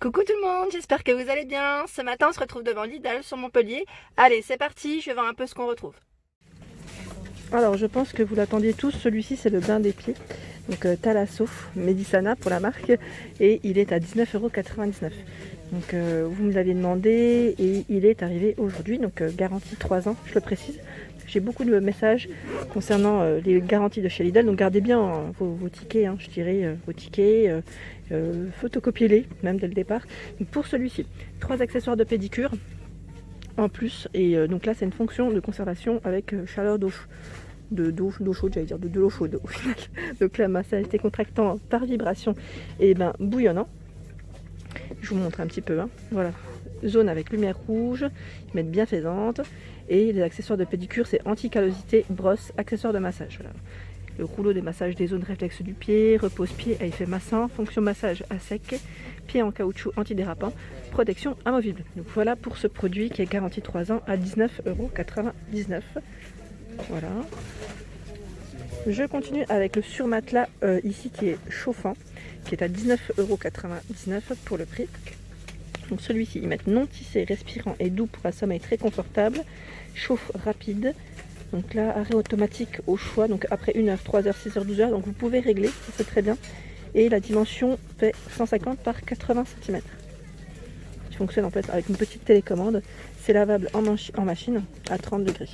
Coucou tout le monde, j'espère que vous allez bien. Ce matin, on se retrouve devant Lidl sur Montpellier. Allez, c'est parti, je vais voir un peu ce qu'on retrouve. Alors, je pense que vous l'attendiez tous, celui-ci c'est le bain des pieds. Donc Thalasso Medicana pour la marque et il est à 19,99 €. Donc vous me l'aviez demandé et il est arrivé aujourd'hui, donc garantie 3 ans, je le précise. J'ai beaucoup de messages concernant les garanties de chez Lidl, donc gardez bien vos tickets, je dirais vos tickets, photocopiez-les même dès le départ. Donc, pour celui-ci, 3 accessoires de pédicure en plus, et donc là c'est une fonction de conservation avec chaleur d'eau chaude, j'allais dire de l'eau chaude au final. Donc là, massage décontractant par vibration et bouillonnant. Je vous montre un petit peu, voilà. Zone avec lumière rouge, mettre bienfaisante. Et les accessoires de pédicure, c'est anti-callosité, brosse, accessoires de massage. Voilà. Le rouleau des massages des zones réflexes du pied, repose-pied à effet massant, fonction massage à sec, pied en caoutchouc antidérapant, protection amovible. Donc voilà pour ce produit qui est garanti 3 ans à 19,99 €. Voilà. Je continue avec le surmatelas ici qui est chauffant, qui est à 19,99 € pour le prix. Donc celui-ci, ils mettent non tissé, respirant et doux pour un sommeil très confortable, chauffe rapide. Donc là, arrêt automatique au choix, donc après 1 heure, 3 heures, 6 heures, 12 heures, donc vous pouvez régler, c'est très bien. Et la dimension fait 150 par 80 cm. Qui fonctionne en fait avec une petite télécommande. C'est lavable en machine à 30 degrés.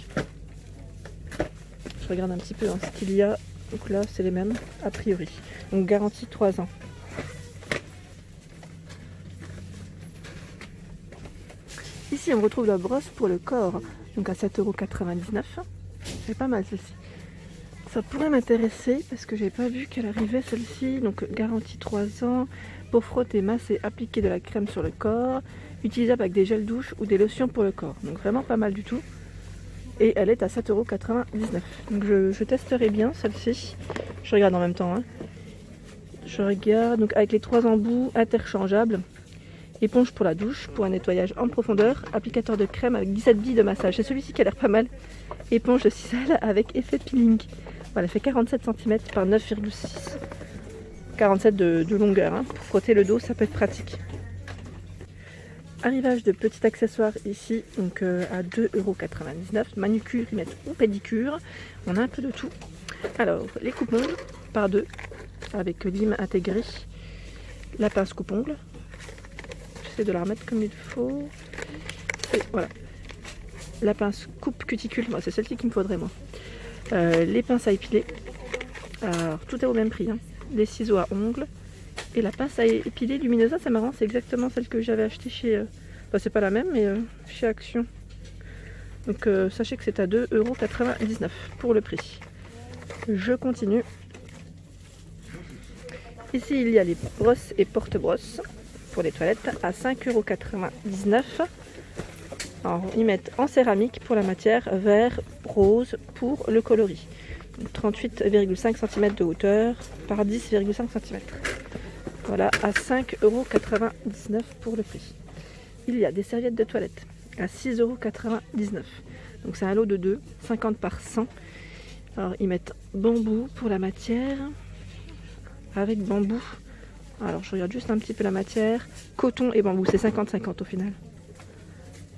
Je regarde un petit peu ce qu'il y a. Donc là, c'est les mêmes, a priori. Donc garantie 3 ans. Ici, on retrouve la brosse pour le corps, donc à 7,99 €. C'est pas mal celle-ci. Ça pourrait m'intéresser parce que j'ai pas vu qu'elle arrivait celle-ci. Donc garantie 3 ans pour frotter, masser, appliquer de la crème sur le corps, utilisable avec des gels douche ou des lotions pour le corps. Donc vraiment pas mal du tout. Et elle est à 7,99 €. Donc je testerai bien celle-ci. Je regarde en même temps. Je regarde donc avec les 3 embouts interchangeables. Éponge pour la douche, pour un nettoyage en profondeur, applicateur de crème avec 17 billes de massage. C'est celui-ci qui a l'air pas mal. Éponge de sisal avec effet peeling. Voilà, elle fait 47 cm par 9,6. 47 de longueur. Pour frotter le dos, ça peut être pratique. Arrivage de petits accessoires ici, donc à 2,99 €. Manucure, ou pédicure. On a un peu de tout. Alors, les coupe-ongles par 2 avec lime intégrée. La pince coupe-ongles. De la remettre comme il faut. Et voilà. La pince coupe cuticule, moi c'est celle-ci qu'il me faudrait moi. Les pinces à épiler. Alors tout est au même prix. Les ciseaux à ongles. Et la pince à épiler Luminosa, c'est marrant, c'est exactement celle que j'avais achetée chez. Enfin c'est pas la même, mais chez Action. Donc sachez que c'est à 2,99 € pour le prix. Je continue. Ici il y a les brosses et porte-brosses pour les toilettes à 5,99 €. Alors ils mettent en céramique pour la matière, vert, rose pour le coloris. 38,5 cm de hauteur par 10,5 cm. Voilà, à 5,99 € pour le prix. Il y a des serviettes de toilette à 6,99 €. Donc c'est un lot de 2, 50 par 100. Alors ils mettent bambou pour la matière, avec bambou. Alors je regarde juste un petit peu la matière. Coton et bambou, c'est 50-50 au final.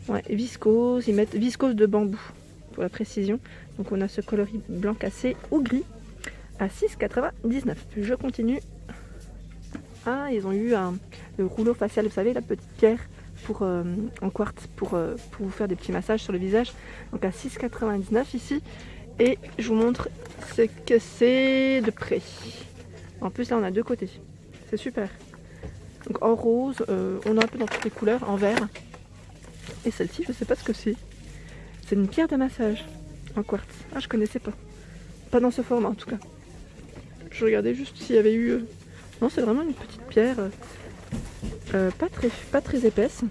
Ouais, viscose, ils mettent viscose de bambou pour la précision. Donc on a ce coloris blanc cassé ou gris à 6,99 €. Je continue. Ah, ils ont eu le rouleau facial, vous savez, la petite pierre en quartz pour vous faire des petits massages sur le visage. Donc à 6,99 € ici. Et je vous montre ce que c'est de près. En plus là on a 2 côtés. C'est super. Donc en rose, on a un peu dans toutes les couleurs, en vert. Et celle-ci, je sais pas ce que c'est. C'est une pierre de massage en quartz. Ah, je connaissais pas. Pas dans ce format en tout cas. Je regardais juste s'il y avait eu. Non, c'est vraiment une petite pierre pas très épaisse.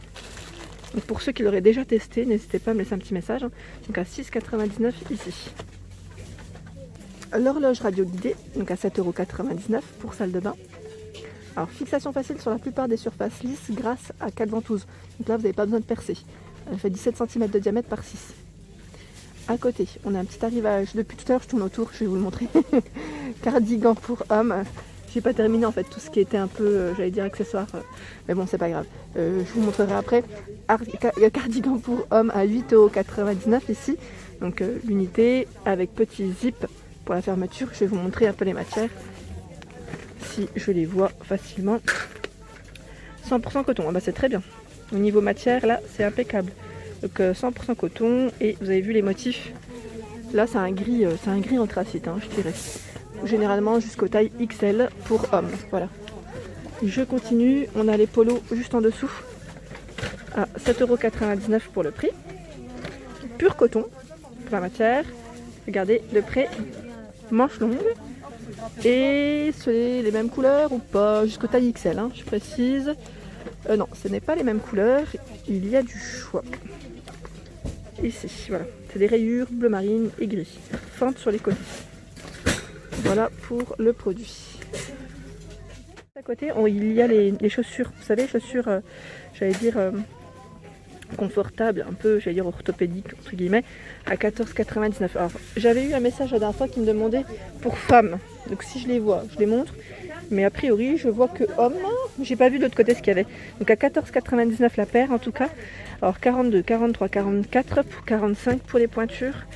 Donc pour ceux qui l'auraient déjà testé, n'hésitez pas à me laisser un petit message. Donc à 6,99 € ici. L'horloge radio guidée, donc à 7,99 € pour salle de bain. Alors fixation facile sur la plupart des surfaces lisses grâce à 4 ventouses. Donc là vous n'avez pas besoin de percer. Elle fait 17 cm de diamètre par 6. À côté, on a un petit arrivage. Depuis tout à l'heure je tourne autour, je vais vous le montrer. Cardigan pour hommes. j'ai pas terminé en fait tout ce qui était un peu, j'allais dire accessoire, mais bon c'est pas grave. Je vous montrerai après. Cardigan pour homme à 8,99 € ici. Donc l'unité avec petit zip pour la fermeture. Je vais vous montrer un peu les matières si je les vois facilement. 100% coton, ah bah c'est très bien. Au niveau matière là c'est impeccable. Donc 100% coton et vous avez vu les motifs. Là c'est un gris anthracite, hein, je dirais. Généralement jusqu'aux tailles XL pour hommes. Voilà. Je continue, on a les polos juste en dessous à 7,99 € pour le prix. Pur coton pour la matière. Regardez le prêt manche longue. Et c'est les mêmes couleurs ou pas, jusqu'aux tailles XL, hein, je précise. Non, ce n'est pas les mêmes couleurs, il y a du choix. Ici, voilà, c'est des rayures bleu marine et gris. Fente sur les côtés. Voilà pour le produit. À côté, il y a les chaussures, vous savez, chaussures, j'allais dire, confortables, un peu, j'allais dire orthopédiques, entre guillemets, à 14,99 €. Alors, j'avais eu un message la dernière fois qui me demandait pour femmes. Donc si je les vois, je les montre. Mais a priori, je vois que hommes. J'ai pas vu de l'autre côté ce qu'il y avait. Donc à 14,99 € la paire en tout cas. Alors 42, 43, 44 pour 45 pour les pointures.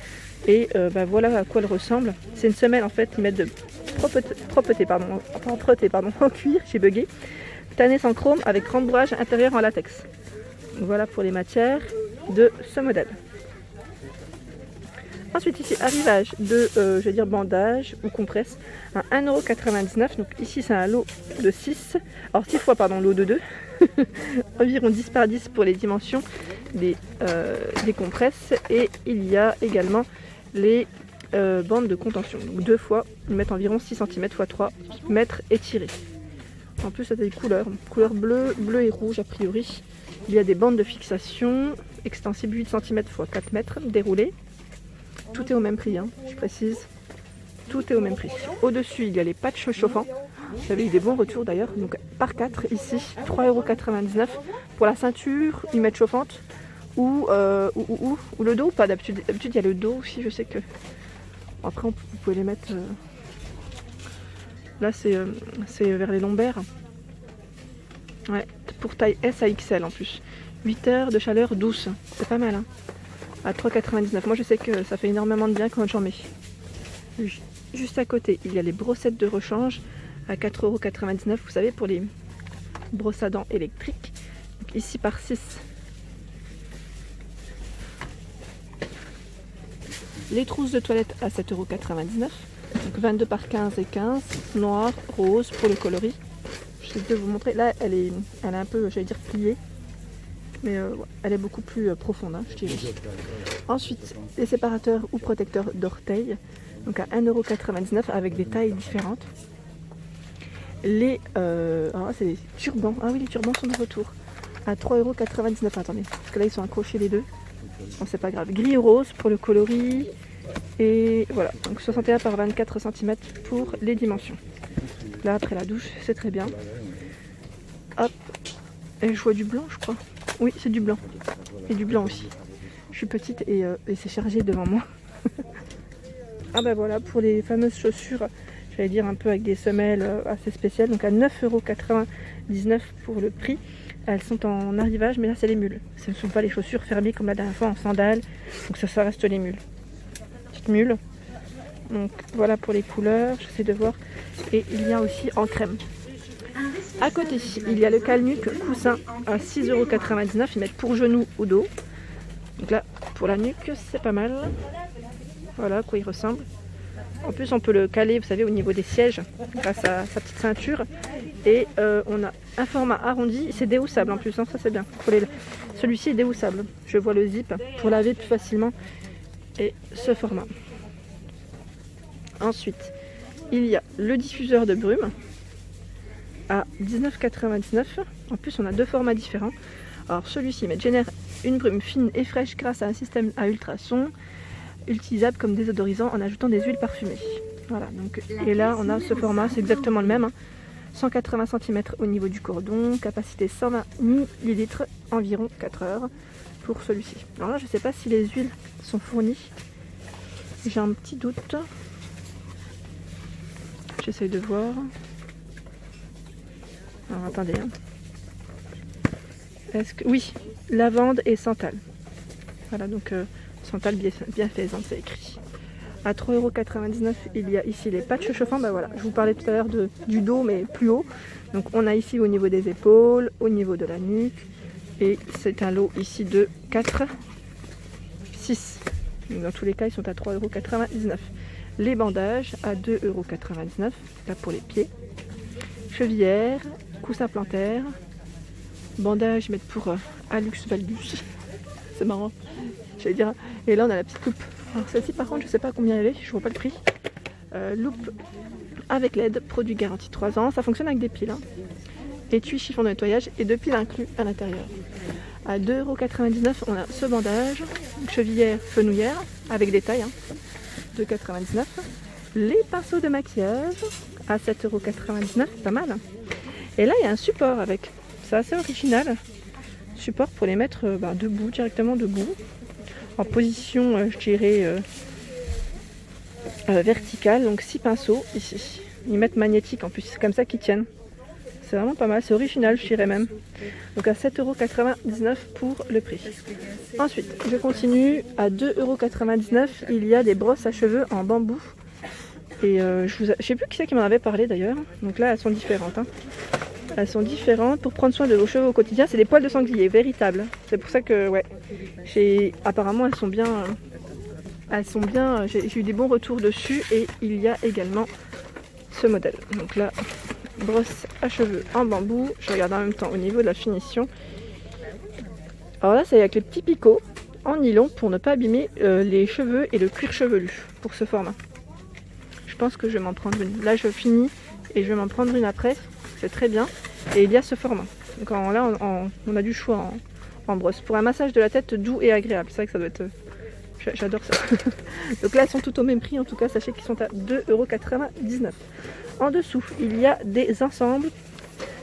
Et bah, voilà à quoi elle ressemble. C'est une semelle en fait, ils mettent de propreté en cuir, j'ai bugué. Tannée sans chrome avec rembourrage intérieur en latex. Voilà pour les matières de ce modèle. Ensuite ici, arrivage de je vais dire bandage ou compresse à 1,99 €. Donc ici c'est un lot de 6. Alors 6 fois pardon, lot de 2. Environ 10 par 10 pour les dimensions des compresses. Et il y a également les bandes de contention. Donc 2 fois, ils mettent environ 6 cm x 3 mètres étirés. En plus ça a des couleurs bleu et rouge a priori. Il y a des bandes de fixation extensibles 8 cm x 4 mètres déroulées. Tout est au même prix, hein, je précise. Tout est au même prix. Au-dessus, il y a les patchs chauffants. J'avais eu des bons retours d'ailleurs. Donc par 4 ici, 3,99 €. Pour la ceinture, ils mettent chauffante. Ou le dos, pas d'habitude. D'habitude, il y a le dos aussi, je sais que. Après, vous pouvez les mettre. Là, c'est vers les lombaires. Ouais, pour taille S à XL en plus. 8 heures de chaleur douce. C'est pas mal, hein. À 3,99 €. Moi je sais que ça fait énormément de bien quand j'en mets. Juste à côté, il y a les brossettes de rechange à 4,99 €. Vous savez, pour les brosses à dents électriques. Donc ici par 6. Les trousses de toilette à 7,99 €. Donc 22 par 15 et 15. Noir, rose pour le coloris. Je vais vous montrer. Là, elle est un peu, j'allais dire, pliée. Mais elle est beaucoup plus profonde, hein, je dirais. Ensuite, les séparateurs ou protecteurs d'orteils, donc à 1,99 € avec des tailles différentes. C'est des turbans. Ah oui, les turbans sont de retour. À 3,99 €. Attendez, parce que là ils sont accrochés les deux. Bon, c'est pas grave. Gris et rose pour le coloris. Et voilà, donc 61 par 24 cm pour les dimensions. Là, après la douche, c'est très bien. Hop. Et je vois du blanc, je crois. Oui, c'est du blanc. Et du blanc aussi. Je suis petite et c'est chargé devant moi. Ah bah voilà, pour les fameuses chaussures, j'allais dire un peu avec des semelles assez spéciales. Donc à 9,99 € pour le prix. Elles sont en arrivage, mais là c'est les mules. Ce ne sont pas les chaussures fermées comme la dernière fois en sandales. Donc ça reste les mules. Petites mules. Donc voilà pour les couleurs, j'essaie de voir. Et il y a aussi en crème. À côté, il y a le calnuc coussin à 6,99 €. Ils mettent pour genoux ou dos. Donc là, pour la nuque, c'est pas mal. Voilà à quoi il ressemble. En plus, on peut le caler, vous savez, au niveau des sièges, grâce à sa petite ceinture. Et on a un format arrondi. C'est déhoussable en plus, hein, ça c'est bien. Celui-ci est déhoussable. Je vois le zip pour laver plus facilement. Et ce format. Ensuite, il y a le diffuseur de brume à 19,99 €. En plus, on a deux formats différents. Alors, celui-ci génère une brume fine et fraîche grâce à un système à ultrasons utilisable comme désodorisant en ajoutant des huiles parfumées. Voilà, donc, et là, on a ce format, c'est exactement le même. Hein. 180 cm au niveau du cordon, capacité 120 ml, environ 4 heures pour celui-ci. Alors là, je ne sais pas si les huiles sont fournies. J'ai un petit doute. J'essaye de voir. Alors attendez. Hein. Est-ce que... Oui, lavande et santal. Voilà, donc santal bienfaisant, c'est écrit. À 3,99 €, il y a ici les patchs chauffants. Bah voilà, je vous parlais tout à l'heure du dos, mais plus haut. Donc on a ici au niveau des épaules, au niveau de la nuque. Et c'est un lot ici de 4, 6. Donc dans tous les cas, ils sont à 3,99 €. Les bandages à 2,99 €, là pour les pieds. Chevillères, coussins plantaires. Bandages, ils mettent pour Alux Valgus. C'est marrant. J'allais dire. Et là, on a la petite loupe. Alors celle-ci, par contre, je ne sais pas combien elle est. Je ne vois pas le prix. Loupe avec LED, produit garanti 3 ans. Ça fonctionne avec des piles. Hein. Étui, chiffon de nettoyage et 2 piles inclus à l'intérieur. À 2,99 €, on a ce bandage. Chevillère, fenouillère, avec des tailles. Hein. 2,99 €. Les pinceaux de maquillage à 7,99 €. Pas mal. Hein. Et là, il y a un support avec. C'est assez original. Support pour les mettre debout, directement debout. En position, je dirais, verticale. Donc 6 pinceaux ici. Ils mettent magnétique en plus. C'est comme ça qu'ils tiennent. C'est vraiment pas mal. C'est original, je dirais même. Donc à 7,99 € pour le prix. Ensuite, je continue. À 2,99 €, il y a des brosses à cheveux en bambou. Et je sais plus qui c'est qui m'en avait parlé d'ailleurs. Donc là, elles sont différentes. Hein. Elles sont différentes pour prendre soin de vos cheveux au quotidien. C'est des poils de sanglier, véritables. C'est pour ça que, ouais, apparemment elles sont bien. J'ai eu des bons retours dessus et il y a également ce modèle. Donc là, brosse à cheveux en bambou. Je regarde en même temps au niveau de la finition. Alors là, c'est avec les petits picots en nylon pour ne pas abîmer les cheveux et le cuir chevelu pour ce format. Je pense que je vais m'en prendre une. Là, je finis et je vais m'en prendre une après. C'est très bien. Et il y a ce format. Donc là, on a du choix en brosse. Pour un massage de la tête doux et agréable. C'est vrai que ça doit être... J'adore ça. Donc là, elles sont toutes au même prix. En tout cas, sachez qu'ils sont à 2,99 €. En dessous, il y a des ensembles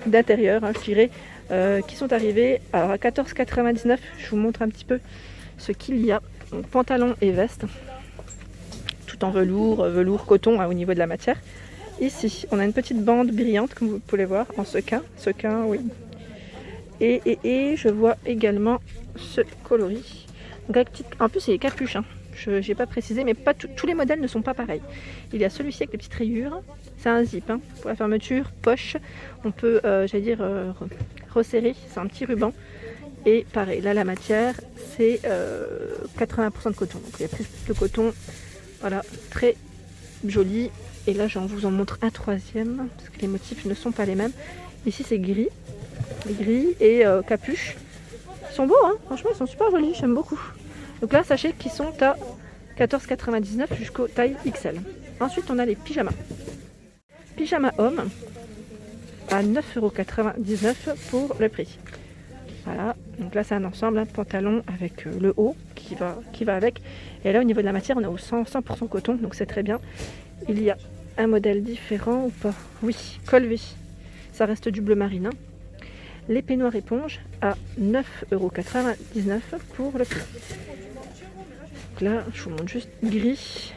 d'intérieur, hein, je dirais, qui sont arrivés alors à 14,99 €. Je vous montre un petit peu ce qu'il y a. Donc, pantalon et veste. Tout en velours, coton au niveau de la matière. Ici, on a une petite bande brillante, comme vous pouvez voir, en sequin, oui. Et je vois également ce coloris. Donc, en plus, c'est les capuches. Hein. Je n'ai pas précisé, mais pas tous les modèles ne sont pas pareils. Il y a celui-ci avec les petites rayures. C'est un zip hein, pour la fermeture, poche. On peut, resserrer. C'est un petit ruban. Et pareil, là, la matière, c'est 80% de coton. Donc, il y a plus de coton. Voilà, très joli. Et là, j'en vous en montre un troisième, parce que les motifs ne sont pas les mêmes. Ici, c'est gris et capuche. Ils sont beaux, hein. Franchement, ils sont super jolis, j'aime beaucoup. Donc là, sachez qu'ils sont à 14,99 € jusqu'au taille XL. Ensuite, on a les pyjamas. Pyjama homme à 9,99 € pour le prix. Voilà, donc là, c'est un ensemble, un pantalon avec le haut qui va avec. Et là, au niveau de la matière, on est au 100% coton, donc c'est très bien. Il y a un modèle différent ou pas? Oui, col V. Ça reste du bleu marine. Hein. Les peignoirs éponges à 9,99 € pour le prix. Donc là, je vous montre juste gris.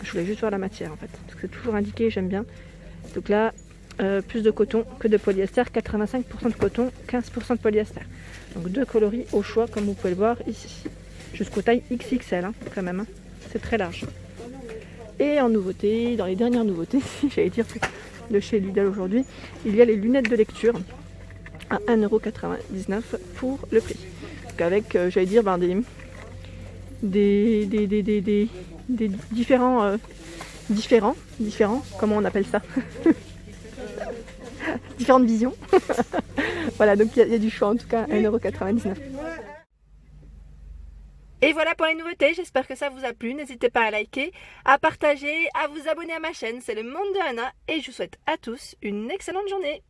Je voulais juste voir la matière en fait, parce que c'est toujours indiqué, j'aime bien. Donc là, plus de coton que de polyester, 85% de coton, 15% de polyester. Donc deux coloris au choix, comme vous pouvez le voir ici. Jusqu'au taille XXL hein, quand même. Hein. C'est très large. Et en nouveauté, dans les dernières nouveautés, j'allais dire de chez Lidl aujourd'hui, il y a les lunettes de lecture à 1,99 € pour le prix. Donc avec, j'allais dire, des différents, comment on appelle ça différentes visions. Voilà, donc il y a du choix en tout cas à 1,99 €. Et voilà pour les nouveautés, j'espère que ça vous a plu. N'hésitez pas à liker, à partager, à vous abonner à ma chaîne, c'est le monde de Anna. Et je vous souhaite à tous une excellente journée.